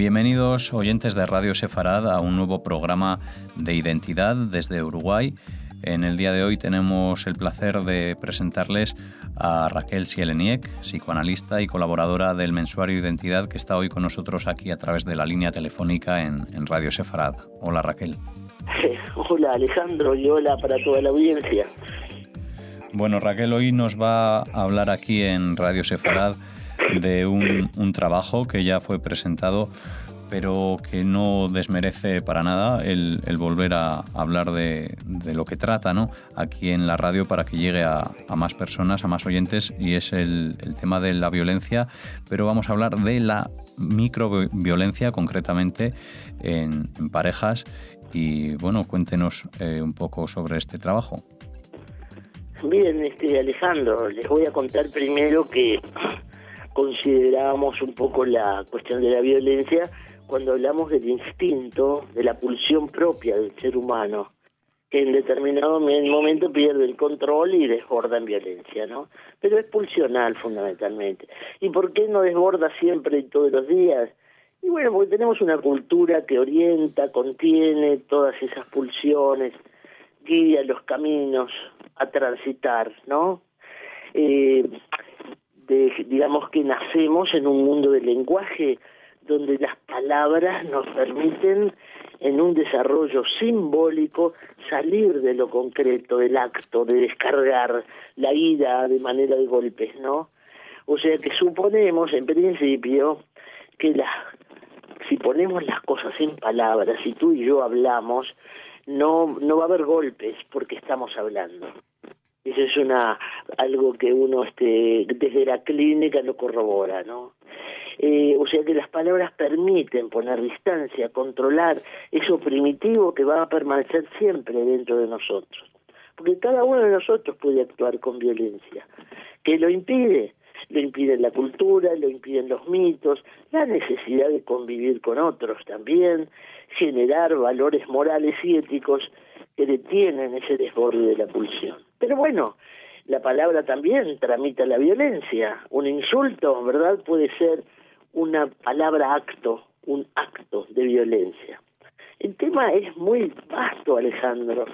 Bienvenidos, oyentes de Radio Sefarad, a un nuevo programa de identidad desde Uruguay. En el día de hoy tenemos el placer de presentarles a Raquel Sieleniek, psicoanalista y colaboradora del mensuario Identidad, que está hoy con nosotros aquí a través de la línea telefónica en Radio Sefarad. Hola, Raquel. Hola, Alejandro, y hola para toda la audiencia. Bueno, Raquel hoy nos va a hablar aquí en Radio Sefarad de un trabajo que ya fue presentado, pero que no desmerece para nada el volver a hablar de lo que trata, ¿no?, aquí en la radio, para que llegue a más personas, a más oyentes, y es el tema de la violencia, pero vamos a hablar de la microviolencia, concretamente en parejas. Y bueno, cuéntenos un poco sobre este trabajo. Bien, Alejandro, les voy a contar primero que considerábamos un poco la cuestión de la violencia cuando hablamos del instinto, de la pulsión propia del ser humano, que en determinado momento pierde el control y desborda en violencia, ¿no? Pero es pulsional fundamentalmente. ¿Y por qué no desborda siempre y todos los días? Y bueno, porque tenemos una cultura que orienta, contiene todas esas pulsiones, guía los caminos a transitar, ¿no? Digamos que nacemos en un mundo del lenguaje donde las palabras nos permiten, en un desarrollo simbólico, salir de lo concreto, del acto, de descargar la ira de manera de golpes, ¿no? O sea que suponemos, en principio, que si ponemos las cosas en palabras, si tú y yo hablamos, no va a haber golpes porque estamos hablando. Eso es algo que uno desde la clínica lo corrobora, ¿no? O sea que las palabras permiten poner distancia, controlar eso primitivo que va a permanecer siempre dentro de nosotros. Porque cada uno de nosotros puede actuar con violencia. ¿Qué lo impide? Lo impide la cultura, lo impiden los mitos, la necesidad de convivir con otros también, generar valores morales y éticos que detienen ese desborde de la pulsión. Pero bueno, la palabra también tramita la violencia. Un insulto, ¿verdad?, puede ser una palabra acto, un acto de violencia. El tema es muy vasto, Alejandro.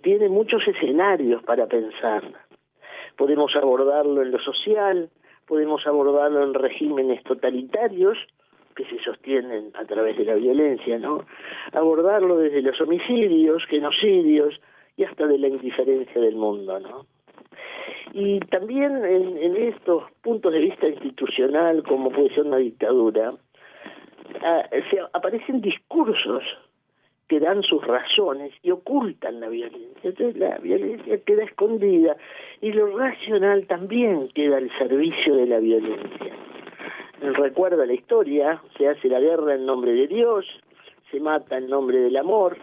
Tiene muchos escenarios para pensar. Podemos abordarlo en lo social, podemos abordarlo en regímenes totalitarios que se sostienen a través de la violencia, ¿no? Abordarlo desde los homicidios, genocidios y hasta de la indiferencia del mundo, ¿no? Y también en estos puntos de vista institucional, como puede ser una dictadura, aparecen discursos que dan sus razones y ocultan la violencia. Entonces la violencia queda escondida y lo racional también queda al servicio de la violencia. Recuerda la historia, se hace la guerra en nombre de Dios, se mata en nombre del amor,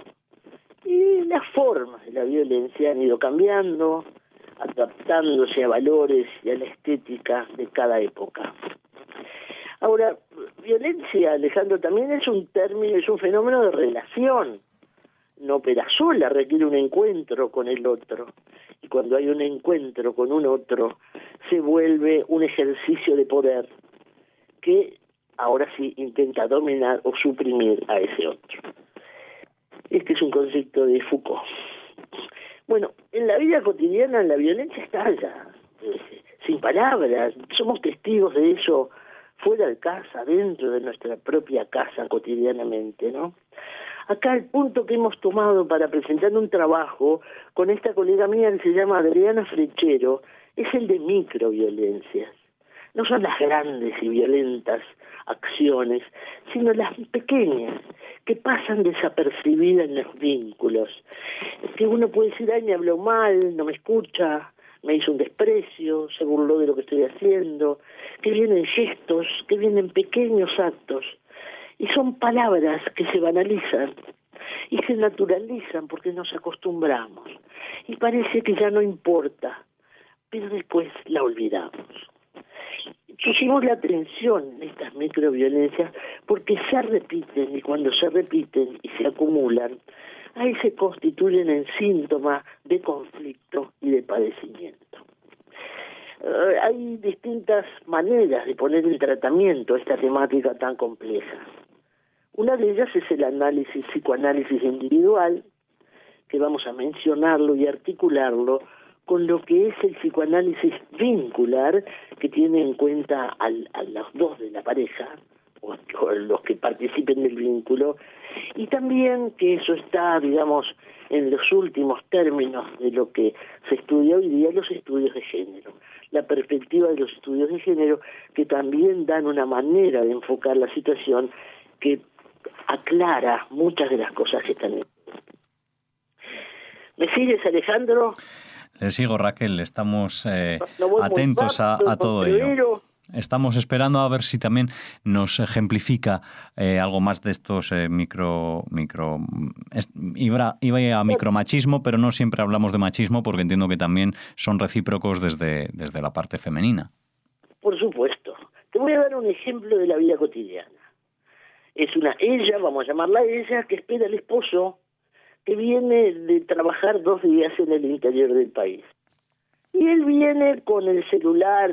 y las formas de la violencia han ido cambiando, adaptándose a valores y a la estética de cada época. Ahora, violencia, Alejandro, también es un término, es un fenómeno de relación. No opera sola, requiere un encuentro con el otro. Y cuando hay un encuentro con un otro, se vuelve un ejercicio de poder que ahora sí intenta dominar o suprimir a ese otro. Este es un concepto de Foucault. Bueno, en la vida cotidiana la violencia estalla, sin palabras. Somos testigos de eso fuera de casa, dentro de nuestra propia casa cotidianamente, ¿no? Acá el punto que hemos tomado para presentar un trabajo con esta colega mía que se llama Adriana Frechero es el de microviolencias. No son las grandes y violentas acciones, sino las pequeñas, que pasan desapercibidas en los vínculos. Que uno puede decir, ay, me habló mal, no me escucha, me hizo un desprecio, se burló de lo que estoy haciendo, que vienen gestos, que vienen pequeños actos. Y son palabras que se banalizan y se naturalizan porque nos acostumbramos. Y parece que ya no importa, pero después la olvidamos. Pusimos la atención en estas microviolencias porque se repiten, y cuando se repiten y se acumulan, ahí se constituyen en síntomas de conflicto y de padecimiento. Hay distintas maneras de poner en tratamiento esta temática tan compleja. Una de ellas es el psicoanálisis individual, que vamos a mencionarlo y articularlo con lo que es el psicoanálisis vincular, que tiene en cuenta a los dos de la pareja, o los que participen del vínculo, y también que eso está, digamos, en los últimos términos de lo que se estudia hoy día, los estudios de género, la perspectiva de los estudios de género, que también dan una manera de enfocar la situación que aclara muchas de las cosas que están. ¿Me sigues, Alejandro? Le sigo, Raquel. Estamos No atentos a todo ello. Estamos esperando a ver si también nos ejemplifica algo más de estos iba a micromachismo, pero no siempre hablamos de machismo porque entiendo que también son recíprocos desde la parte femenina. Por supuesto. Te voy a dar un ejemplo de la vida cotidiana. Es ella, vamos a llamarla ella, que espera al esposo que viene de trabajar 2 días en el interior del país. Y él viene con el celular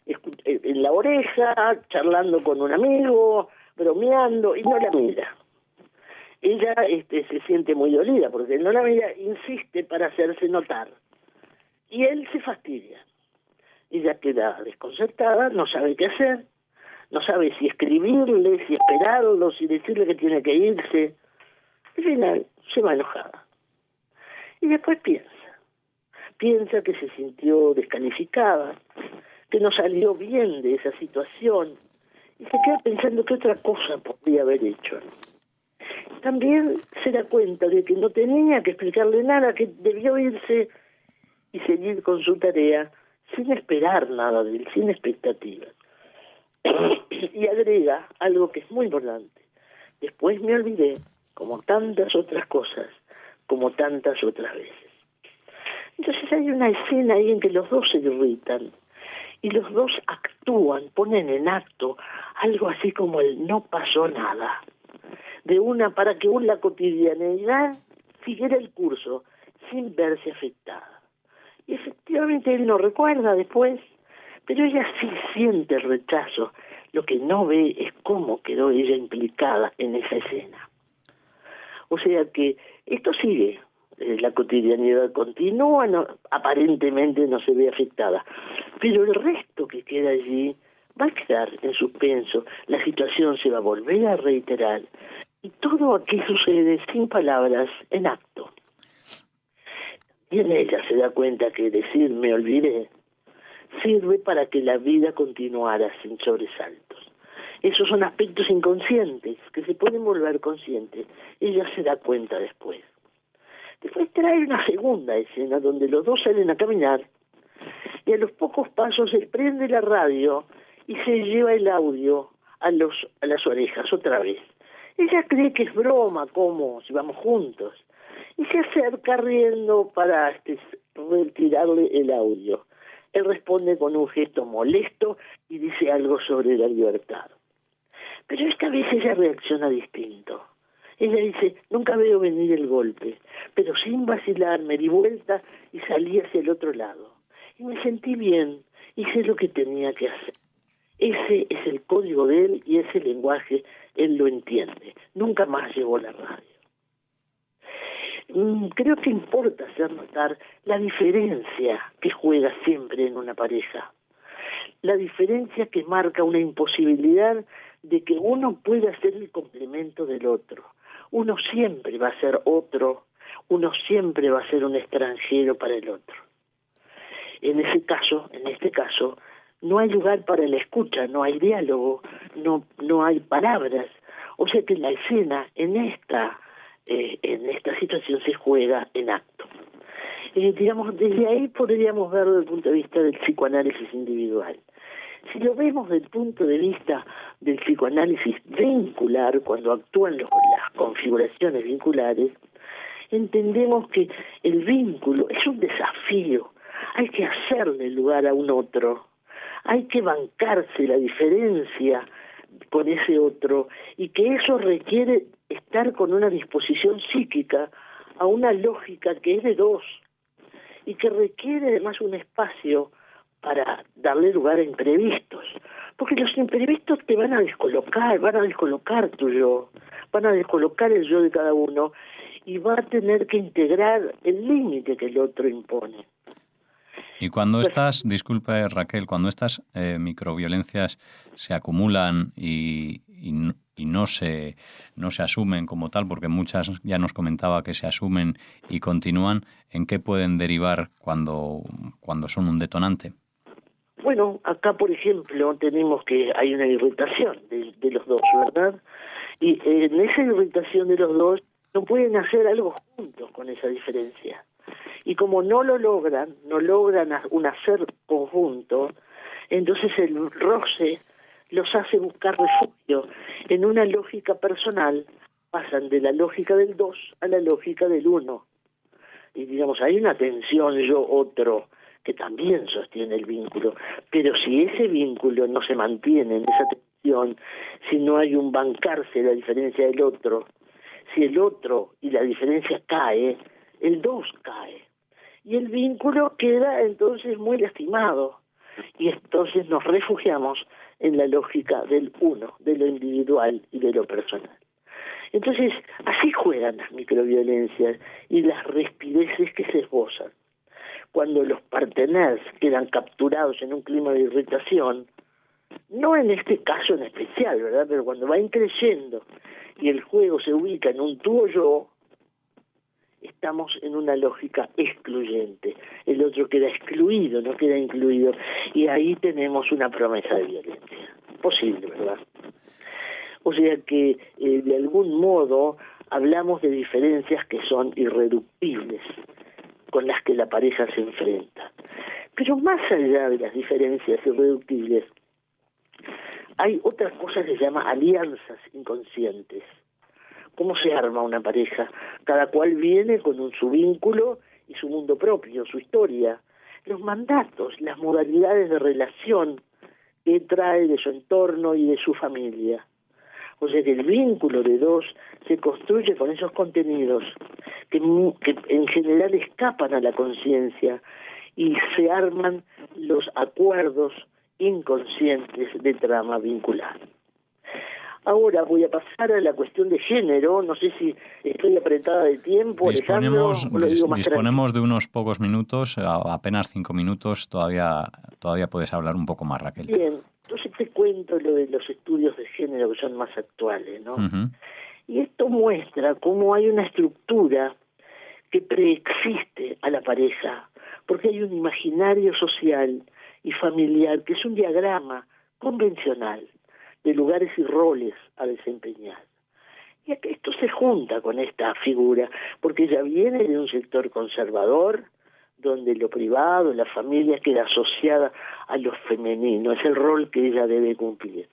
en la oreja, charlando con un amigo, bromeando, y no la mira. Ella se siente muy dolida porque él no la mira, insiste para hacerse notar. Y él se fastidia. Ella queda desconcertada, no sabe qué hacer, no sabe si escribirle, si esperarlo, si decirle que tiene que irse. Al final se va enojada. Y después piensa que se sintió descalificada, que no salió bien de esa situación, y se queda pensando qué otra cosa podría haber hecho. También se da cuenta de que no tenía que explicarle nada, que debió irse y seguir con su tarea sin esperar nada de él, sin expectativas. Y agrega algo que es muy importante. Después me olvidé, como tantas otras cosas, como tantas otras veces. Entonces hay una escena ahí en que los dos se irritan y los dos actúan, ponen en acto algo así como el no pasó nada, para que la cotidianidad siguiera el curso sin verse afectada. Y efectivamente él no recuerda después, pero ella sí siente el rechazo. Lo que no ve es cómo quedó ella implicada en esa escena. O sea que esto sigue. La cotidianidad continúa, aparentemente no se ve afectada, pero el resto que queda allí va a quedar en suspenso, la situación se va a volver a reiterar y todo aquí sucede sin palabras, en acto. Y en ella se da cuenta que decir me olvidé sirve para que la vida continuara sin sobresaltos. Esos son aspectos inconscientes que se pueden volver conscientes. Ella se da cuenta después. Después trae una segunda escena donde los dos salen a caminar y a los pocos pasos él prende la radio y se lleva el audio a las orejas otra vez. Ella cree que es broma, como si vamos juntos, y se acerca riendo para retirarle el audio. Él responde con un gesto molesto y dice algo sobre la libertad. Pero esta vez ella reacciona distinto. Ella dice, nunca veo venir el golpe, pero sin vacilar me di vuelta y salí hacia el otro lado. Y me sentí bien, hice lo que tenía que hacer. Ese es el código de él y ese lenguaje él lo entiende. Nunca más llevó la radio. Creo que importa hacer notar la diferencia que juega siempre en una pareja. La diferencia que marca una imposibilidad de que uno pueda ser el complemento del otro. Uno siempre va a ser otro, uno siempre va a ser un extranjero para el otro. En este caso, no hay lugar para la escucha, no hay diálogo, no hay palabras. O sea que la escena en esta situación se juega en acto. Digamos, desde ahí podríamos verlo desde el punto de vista del psicoanálisis individual. Si lo vemos desde el punto de vista del psicoanálisis vincular, cuando actúan las configuraciones vinculares, entendemos que el vínculo es un desafío. Hay que hacerle lugar a un otro, hay que bancarse la diferencia con ese otro, y que eso requiere estar con una disposición psíquica a una lógica que es de dos, y que requiere además un espacio para darle lugar a imprevistos, Porque los imprevistos te van a descolocar tu yo, van a descolocar el yo de cada uno y va a tener que integrar el límite que el otro impone. Y cuando disculpe Raquel, cuando estas microviolencias se acumulan y no se asumen como tal, porque muchas ya nos comentaba que se asumen y continúan, ¿en qué pueden derivar cuando son un detonante? Bueno, acá por ejemplo tenemos que hay una irritación de los dos, ¿verdad? Y en esa irritación de los dos no pueden hacer algo juntos con esa diferencia. Y como no logran un hacer conjunto, entonces el roce los hace buscar refugio en una lógica personal, pasan de la lógica del dos a la lógica del uno. Y digamos, hay una tensión yo-otro que también sostiene el vínculo, pero si ese vínculo no se mantiene en esa tensión, si no hay un bancarse de la diferencia del otro, si el otro y la diferencia cae, el dos cae. Y el vínculo queda entonces muy lastimado. Y entonces nos refugiamos en la lógica del uno, de lo individual y de lo personal. Entonces, así juegan las microviolencias y las rispideces que se esbozan. Cuando los parteners quedan capturados en un clima de irritación, no en este caso en especial, ¿verdad? Pero cuando va creciendo y el juego se ubica en un tú o yo, estamos en una lógica excluyente. El otro queda excluido, no queda incluido. Y ahí tenemos una promesa de violencia. Posible, ¿verdad? O sea que, de algún modo, hablamos de diferencias que son irreductibles, con las que la pareja se enfrenta. Pero más allá de las diferencias irreductibles, hay otra cosa que se llama alianzas inconscientes. ¿Cómo se arma una pareja? Cada cual viene con su vínculo y su mundo propio, su historia. Los mandatos, las modalidades de relación que trae de su entorno y de su familia. O sea que el vínculo de dos se construye con esos contenidos que en general escapan a la conciencia y se arman los acuerdos inconscientes de trama vincular. Ahora voy a pasar a la cuestión de género. No sé si estoy apretada de tiempo, Disponemos Alejandro, de unos pocos minutos, apenas 5 minutos. Todavía puedes hablar un poco más, Raquel. Bien, entonces te cuento lo de los estudios de género que son más actuales, ¿no? Uh-huh. Y esto muestra cómo hay una estructura que preexiste a la pareja, porque hay un imaginario social y familiar que es un diagrama convencional de lugares y roles a desempeñar. Y esto se junta con esta figura, porque ella viene de un sector conservador, donde lo privado, la familia queda asociada a lo femenino, es el rol que ella debe cumplir.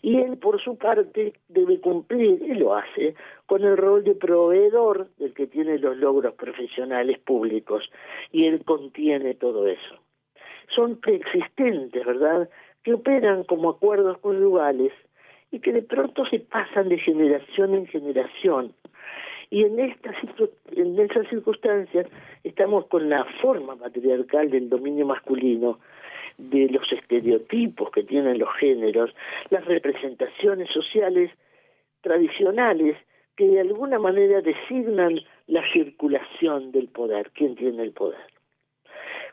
Y él, por su parte, debe cumplir, y lo hace, con el rol de proveedor del que tiene los logros profesionales públicos, y él contiene todo eso. Son preexistentes, ¿verdad?, que operan como acuerdos conyugales y que de pronto se pasan de generación en generación. Y en esas circunstancias estamos con la forma patriarcal del dominio masculino, de los estereotipos que tienen los géneros, las representaciones sociales tradicionales que de alguna manera designan la circulación del poder, quién tiene el poder.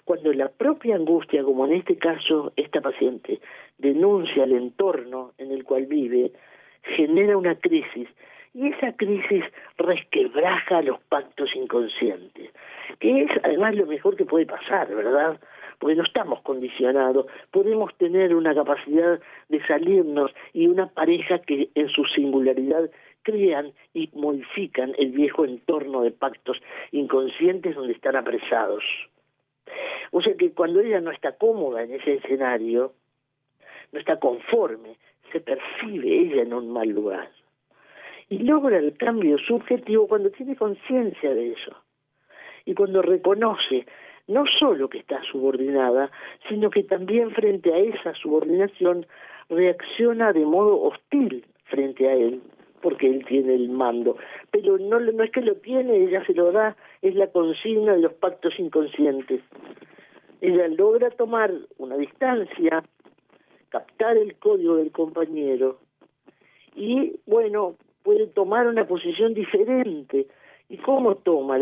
Cuando la propia angustia, como en este caso esta paciente, denuncia el entorno en el cual vive, genera una crisis, y esa crisis resquebraja los pactos inconscientes, que es además lo mejor que puede pasar, ¿verdad? Porque no estamos condicionados, podemos tener una capacidad de salirnos y una pareja que en su singularidad crean y modifican el viejo entorno de pactos inconscientes donde están apresados. O sea que cuando ella no está cómoda en ese escenario, no está conforme, se percibe ella en un mal lugar. Y logra el cambio subjetivo cuando tiene conciencia de eso. Y cuando reconoce no solo que está subordinada, sino que también frente a esa subordinación reacciona de modo hostil frente a él, porque él tiene el mando. Pero no es que lo tiene, ella se lo da, es la consigna de los pactos inconscientes. Ella logra tomar una distancia captar el código del compañero y, bueno, puede tomar una posición diferente. ¿Y cómo toma?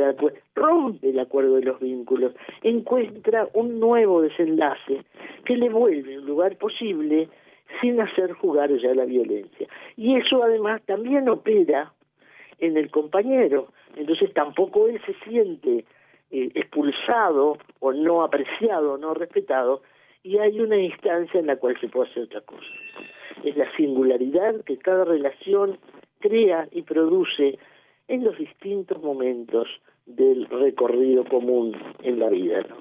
Rompe el acuerdo de los vínculos, encuentra un nuevo desenlace que le vuelve un lugar posible sin hacer jugar ya la violencia. Y eso además también opera en el compañero, entonces tampoco él se siente expulsado o no apreciado, no respetado, y hay una instancia en la cual se puede hacer otra cosa. Es la singularidad que cada relación crea y produce en los distintos momentos del recorrido común en la vida, ¿no?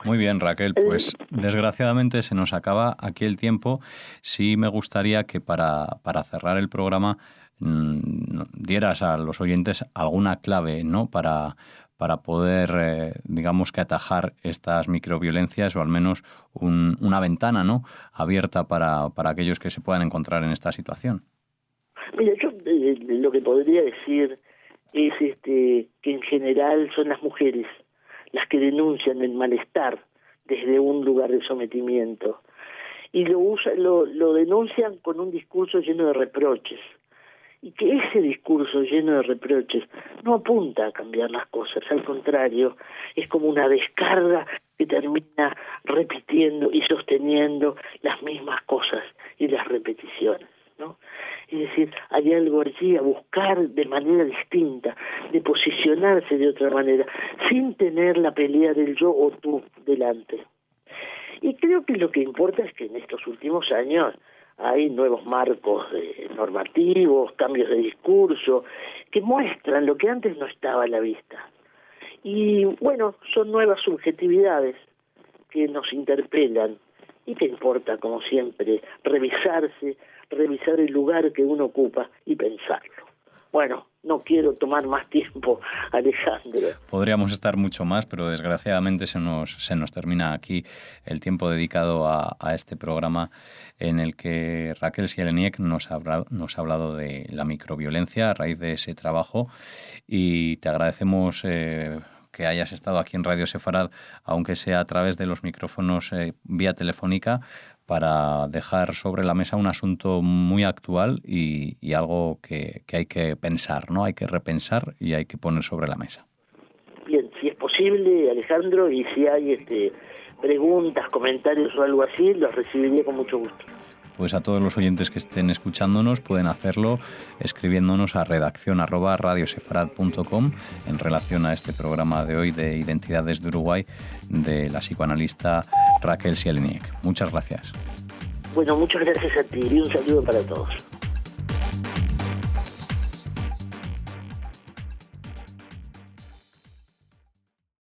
Muy bien, Raquel, pues desgraciadamente se nos acaba aquí el tiempo. Sí me gustaría que para cerrar el programa dieras a los oyentes alguna clave, ¿no?, para poder, digamos que atajar estas microviolencias, o al menos una ventana, ¿no?, abierta para aquellos que se puedan encontrar en esta situación. Mira, yo lo que podría decir es que en general son las mujeres las que denuncian el malestar desde un lugar de sometimiento y lo denuncian con un discurso lleno de reproches, y que ese discurso lleno de reproches no apunta a cambiar las cosas, al contrario, es como una descarga que termina repitiendo y sosteniendo las mismas cosas y las repeticiones, ¿no? Es decir, hay algo allí a buscar de manera distinta, de posicionarse de otra manera, sin tener la pelea del yo o tú delante. Y creo que lo que importa es que en estos últimos años hay nuevos marcos normativos, cambios de discurso, que muestran lo que antes no estaba a la vista. Y bueno, son nuevas subjetividades que nos interpelan y que importa, como siempre, revisar el lugar que uno ocupa y pensarlo. Bueno, no quiero tomar más tiempo, Alejandro. Podríamos estar mucho más, pero desgraciadamente se nos termina aquí el tiempo dedicado a este programa en el que Raquel Sieleniek nos ha hablado de la microviolencia a raíz de ese trabajo, y te agradecemos que hayas estado aquí en Radio Sefarad, aunque sea a través de los micrófonos vía telefónica, para dejar sobre la mesa un asunto muy actual y algo que hay que pensar, ¿no? Hay que repensar y hay que poner sobre la mesa. Bien, si es posible, Alejandro, y si hay preguntas, comentarios o algo así, los recibiría con mucho gusto. Pues a todos los oyentes que estén escuchándonos pueden hacerlo escribiéndonos a redaccion@radiosefarad.com en relación a este programa de hoy de Identidades de Uruguay de la psicoanalista Raquel Sieleniek. Muchas gracias. Bueno, muchas gracias a ti y un saludo para todos.